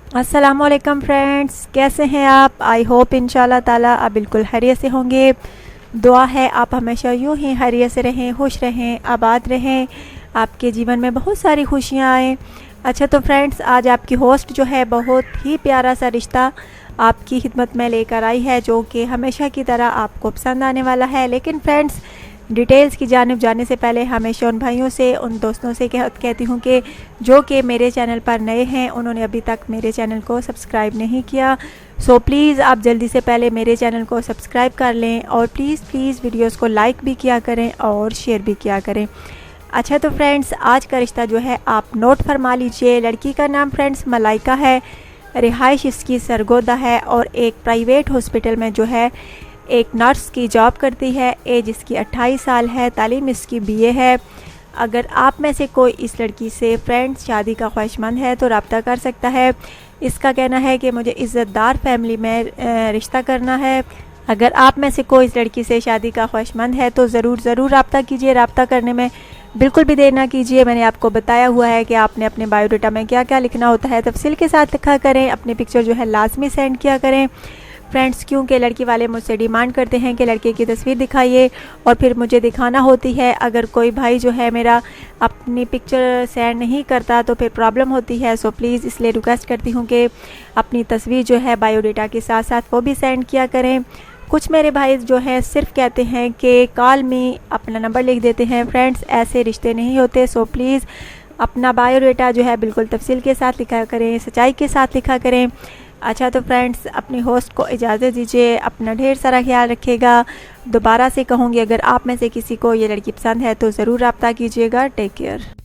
अस्सलामुअलैकुम फ्रेंड्स, कैसे हैं आप? आई होप इंशाल्लाह ताला आप बिल्कुल खैरियत से होंगे। दुआ है आप हमेशा यूं ही खैरियत से रहें, खुश रहें, आबाद रहें, आपके जीवन में बहुत सारी खुशियां आएँ। अच्छा तो फ्रेंड्स, आज आपकी होस्ट जो है बहुत ही प्यारा सा रिश्ता आपकी खिदमत में लेकर आई है, जो कि हमेशा की तरह आपको पसंद आने वाला है। लेकिन फ्रेंड्स, डिटेल्स की जानिब जाने से पहले हमेशा उन भाइयों से, उन दोस्तों से कहती हूँ कि जो कि मेरे चैनल पर नए हैं, उन्होंने अभी तक मेरे चैनल को सब्सक्राइब नहीं किया। सो प्लीज़ आप जल्दी से पहले मेरे चैनल को सब्सक्राइब कर लें और प्लीज़ वीडियोस को लाइक भी किया करें और शेयर भी किया करें। अच्छा तो फ्रेंड्स, आज का रिश्ता जो है आप नोट फरमा लीजिए। लड़की का नाम फ्रेंड्स मलाइका है, रिहाइश इसकी सरगोदा है और एक प्राइवेट हॉस्पिटल में जो है एक नर्स की जॉब करती है। एज इसकी 28 साल है, तालीम इसकी BA है। अगर आप में से कोई इस लड़की से फ्रेंड्स शादी का ख्वाहिशमंद है तो रब्ता कर सकता है। इसका कहना है कि मुझे इज़्ज़तदार फैमिली में रिश्ता करना है। अगर आप में से कोई इस लड़की से शादी का ख्वाहिशमंद है तो ज़रूर रब्ता कीजिए। रब्ता करने में बिल्कुल भी देर ना कीजिए। मैंने आपको बताया हुआ है कि आपने अपने बायोडाटा में क्या क्या लिखना होता है, तफसील के साथ लिखा करें। अपनी पिक्चर जो है लाजमी सेंड किया करें फ्रेंड्स, क्योंकि लड़की वाले मुझसे डिमांड करते हैं कि लड़के की तस्वीर दिखाइए और फिर मुझे दिखाना होती है। अगर कोई भाई जो है मेरा अपनी पिक्चर सेंड नहीं करता तो फिर प्रॉब्लम होती है। सो प्लीज़ इसलिए रिक्वेस्ट करती हूँ कि अपनी तस्वीर जो है बायोडाटा के साथ साथ वो भी सेंड किया करें। कुछ मेरे भाई जो हैं सिर्फ कहते हैं कि कॉल मी, अपना नंबर लिख देते हैं। फ्रेंड्स, ऐसे रिश्ते नहीं होते। सो प्लीज़ अपना बायोडाटा जो है बिल्कुल तफसील के साथ लिखा करें, सच्चाई के साथ लिखा करें। अच्छा तो फ्रेंड्स, अपनी होस्ट को इजाज़त दीजिए। अपना ढेर सारा ख्याल रखिएगा। दोबारा से कहूँगी, अगर आप में से किसी को ये लड़की पसंद है तो ज़रूर रब्ता कीजिएगा। Take care.